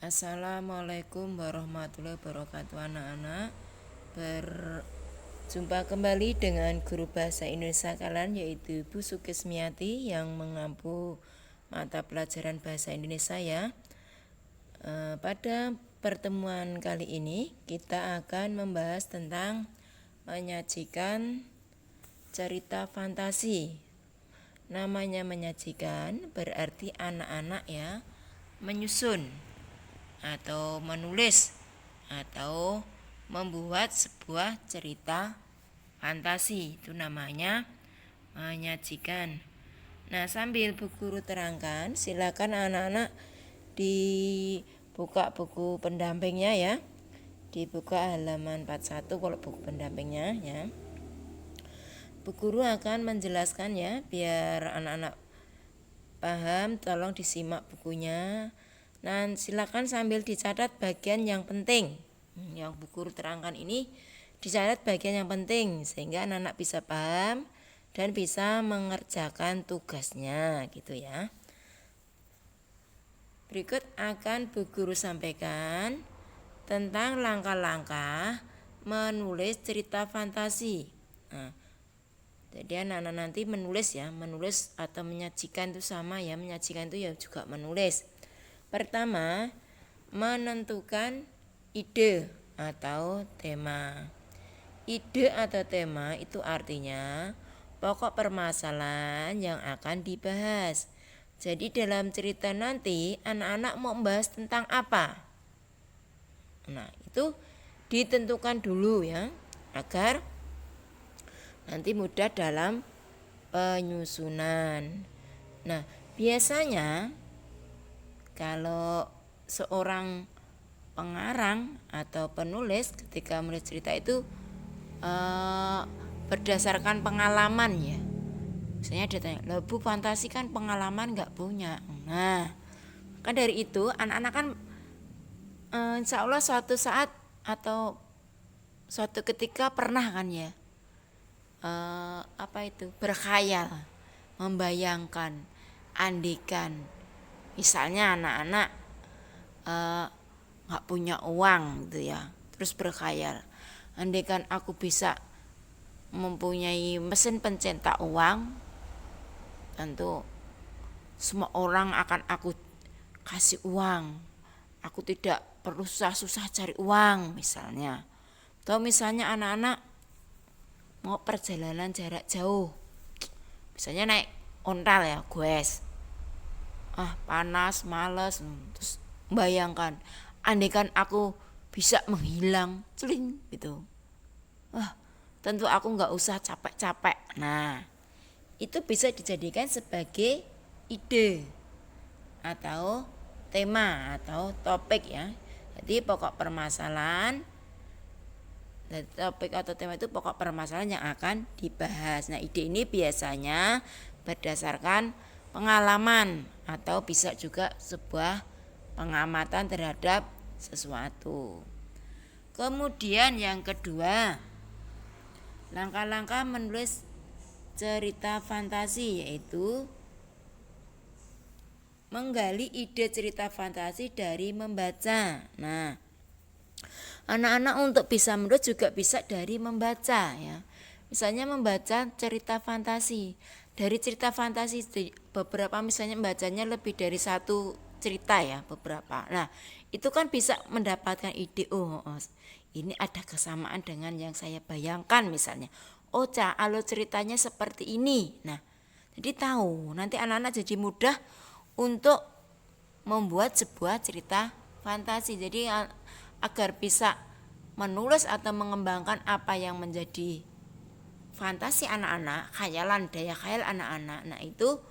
Assalamualaikum warahmatullahi wabarakatuh anak-anak. Berjumpa kembali dengan guru bahasa Indonesia kalian, yaitu Ibu Sukismiati yang mengampu mata pelajaran bahasa Indonesia ya. Pada pertemuan kali ini kita akan membahas tentang menyajikan cerita fantasi. Namanya menyajikan berarti anak-anak ya menyusun atau menulis atau membuat sebuah cerita fantasi, itu namanya menyajikan. Nah, sambil Bu Guru terangkan, silakan anak-anak dibuka buku pendampingnya ya. Dibuka halaman 41 kalau buku pendampingnya ya. Bu Guru akan menjelaskan ya, biar anak-anak paham, tolong disimak bukunya. Nah, silakan sambil dicatat bagian yang penting. Yang Bu Guru terangkan ini dicatat bagian yang penting sehingga anak-anak bisa paham dan bisa mengerjakan tugasnya gitu ya. Berikut akan Bu Guru sampaikan tentang langkah-langkah menulis cerita fantasi. Nah, jadi anak-anak nanti menulis ya, menulis atau menyajikan itu sama ya, menyajikan itu ya juga menulis. Pertama, menentukan ide atau tema. Ide atau tema itu artinya pokok permasalahan yang akan dibahas. Jadi dalam cerita nanti anak-anak mau membahas tentang apa? Nah, itu ditentukan dulu ya, agar nanti mudah dalam penyusunan. Nah, biasanya kalau seorang pengarang atau penulis ketika menulis cerita itu berdasarkan pengalaman ya. Misalnya dia tanya, "Loh Bu, fantasi kan pengalaman nggak punya." Nah, kan dari itu anak-anak kan insya Allah suatu saat atau suatu ketika pernah kan ya berkhayal, membayangkan, andikan. Misalnya anak-anak nggak punya uang gitu ya, terus berkhayal, andaikan aku bisa mempunyai mesin pencetak uang, tentu semua orang akan aku kasih uang, aku tidak perlu susah-susah cari uang misalnya. Atau misalnya anak-anak mau perjalanan jarak jauh, misalnya naik ontel ya, goes, panas, males, terus bayangkan, andaikan aku bisa menghilang, celing gitu, tentu aku nggak usah capek-capek. Nah, itu bisa dijadikan sebagai ide atau tema atau topik ya. Jadi pokok permasalahan, topik atau tema itu pokok permasalahan yang akan dibahas. Nah, ide ini biasanya berdasarkan pengalaman atau bisa juga sebuah pengamatan terhadap sesuatu. Kemudian yang kedua, langkah-langkah menulis cerita fantasi, yaitu menggali ide cerita fantasi dari membaca. Nah, anak-anak untuk bisa menulis juga bisa dari membaca ya. Misalnya membaca cerita fantasi. Dari cerita fantasi beberapa misalnya membacanya lebih dari satu cerita ya, beberapa. Nah, itu kan bisa mendapatkan ide, ini ada kesamaan dengan yang saya bayangkan misalnya. Alur ceritanya seperti ini. Nah, jadi tahu, nanti anak-anak jadi mudah untuk membuat sebuah cerita fantasi. Jadi agar bisa menulis atau mengembangkan apa yang menjadi fantasi anak-anak, khayalan, daya khayal anak-anak. Nah, itu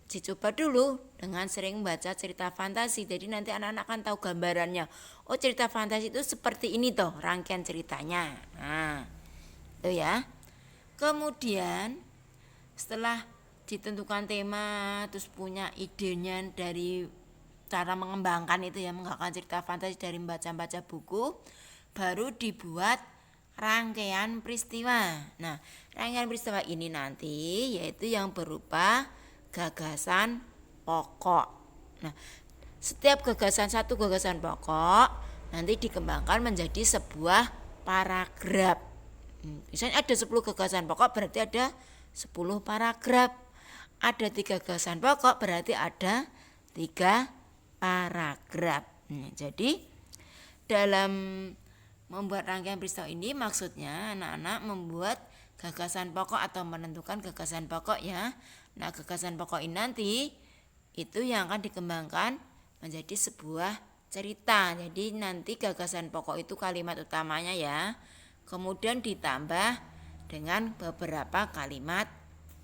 dicoba dulu dengan sering baca cerita fantasi. Jadi nanti anak-anak kan tahu gambarannya. Cerita fantasi itu seperti ini toh rangkaian ceritanya. Nah, itu ya. Kemudian setelah ditentukan tema, terus punya idenya dari cara mengembangkan itu ya, mengembangkan cerita fantasi dari membaca-baca buku, baru dibuat rangkaian peristiwa. Nah, rangkaian peristiwa ini nanti yaitu yang berupa gagasan pokok. Nah, setiap satu gagasan pokok nanti dikembangkan menjadi sebuah paragraf. Misalnya ada 10 gagasan pokok berarti ada 10 paragraf. Ada 3 gagasan pokok berarti ada 3 paragraf. Jadi dalam membuat rangkaian peristiwa ini maksudnya anak-anak membuat gagasan pokok atau menentukan gagasan pokok ya. Nah, gagasan pokok ini nanti itu yang akan dikembangkan menjadi sebuah cerita. Jadi nanti gagasan pokok itu kalimat utamanya ya. Kemudian ditambah dengan beberapa kalimat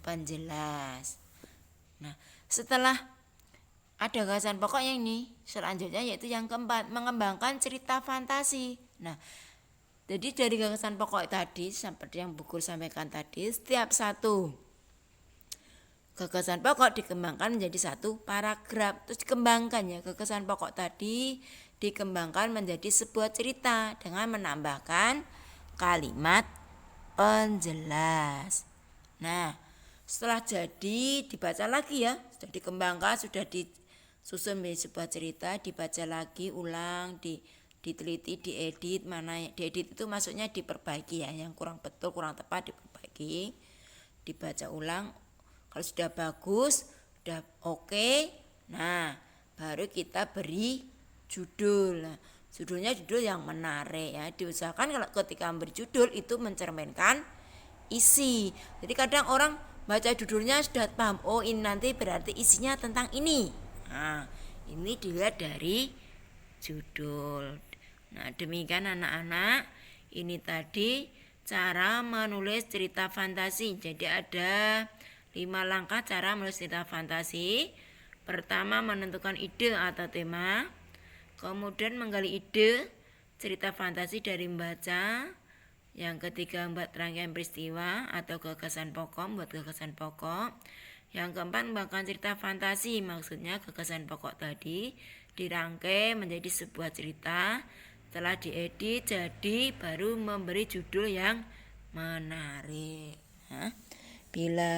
penjelas. Nah, setelah ada gagasan pokok yang ini, selanjutnya yaitu yang keempat, mengembangkan cerita fantasi. Nah, jadi dari gagasan pokok tadi, seperti yang Bu Guru sampaikan tadi, setiap satu gagasan pokok dikembangkan menjadi satu paragraf. Terus dikembangkan ya, gagasan pokok tadi dikembangkan menjadi sebuah cerita dengan menambahkan kalimat penjelas. Nah, setelah jadi dibaca lagi ya, sudah dikembangkan, sudah disusun menjadi sebuah cerita, dibaca lagi, ulang, diteliti, diedit, mana diedit itu maksudnya diperbaiki ya, yang kurang betul, kurang tepat diperbaiki, dibaca ulang. Kalau sudah bagus, sudah oke, nah baru kita beri judul. Nah, judulnya judul yang menarik ya, diusahakan kalau ketika berjudul itu mencerminkan isi. Jadi kadang orang baca judulnya sudah paham, oh ini nanti berarti isinya tentang ini. Nah, ini dilihat dari judul. Nah, demikian anak-anak, ini tadi cara menulis cerita fantasi. Jadi ada 5 langkah cara menulis cerita fantasi. Pertama, menentukan ide atau tema. Kemudian menggali ide cerita fantasi dari membaca. Yang ketiga, membuat rangkaian peristiwa atau gagasan pokok, membuat gagasan pokok. Yang keempat, mengembangkan cerita fantasi, maksudnya gagasan pokok tadi dirangkai menjadi sebuah cerita. Setelah diedit jadi baru memberi judul yang menarik. Bila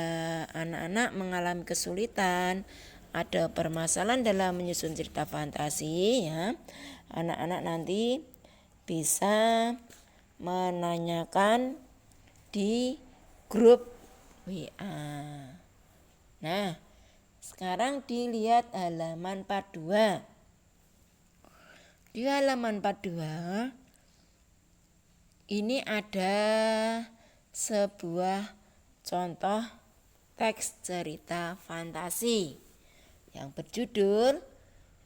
anak-anak mengalami kesulitan, ada permasalahan dalam menyusun cerita fantasi ya, anak-anak nanti bisa menanyakan di grup WA. Nah, sekarang dilihat halaman 42. Di halaman 42 ini ada sebuah contoh teks cerita fantasi yang berjudul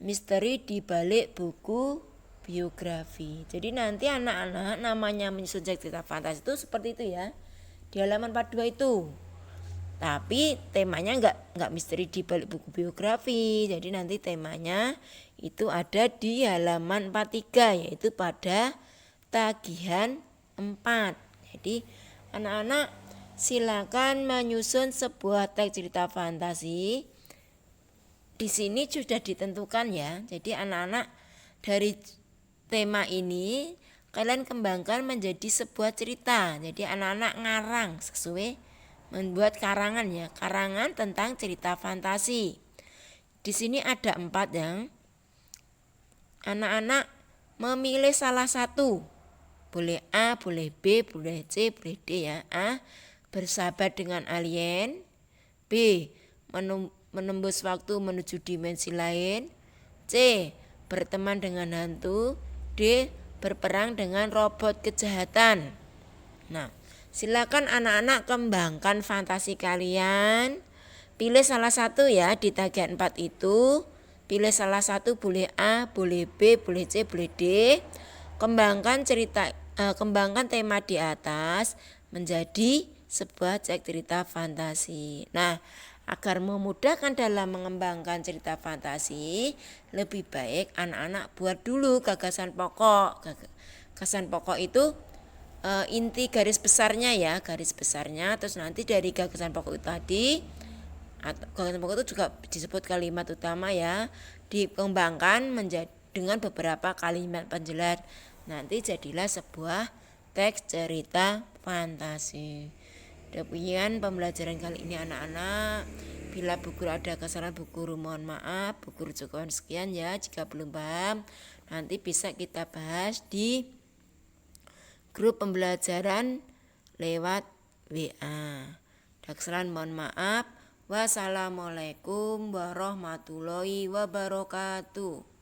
Misteri di Balik Buku Biografi. Jadi nanti anak-anak namanya menyusun cerita fantasi itu seperti itu ya, di halaman 42 itu. Tapi temanya enggak misteri di balik buku biografi. Jadi nanti temanya itu ada di halaman 43, yaitu pada tagihan 4. Jadi anak-anak silakan menyusun sebuah teks cerita fantasi. Di sini sudah ditentukan ya. Jadi anak-anak dari tema ini kalian kembangkan menjadi sebuah cerita. Jadi anak-anak ngarang sesuai membuat karangan ya, karangan tentang cerita fantasi. Di sini ada 4 yang anak-anak memilih salah satu. Boleh A, boleh B, boleh C, boleh D ya. A, bersahabat dengan alien. B, menembus waktu menuju dimensi lain. C, berteman dengan hantu. D, berperang dengan robot kejahatan. Nah, silakan anak-anak kembangkan fantasi kalian. Pilih salah satu ya di tagihan 4 itu. Pilih salah satu, boleh A, boleh B, boleh C, boleh D. Kembangkan tema di atas menjadi sebuah cerita fantasi. Nah, agar memudahkan dalam mengembangkan cerita fantasi, lebih baik anak-anak buat dulu gagasan pokok. Gagasan pokok itu inti garis besarnya ya, garis besarnya. Terus nanti dari gagasan pokok itu tadi, gagasan pokok itu juga disebut kalimat utama ya, dikembangkan menjadi dengan beberapa kalimat penjelas. Nanti jadilah sebuah teks cerita fantasi. Demikian pembelajaran kali ini anak-anak. Bila Bu Guru ada kesalahan, Bu Guru mohon maaf. Bu Guru cukupkan sekian ya. Jika belum paham, nanti bisa kita bahas di grup pembelajaran lewat WA. Ada kesalahan mohon maaf. Wassalamualaikum warahmatullahi wabarakatuh.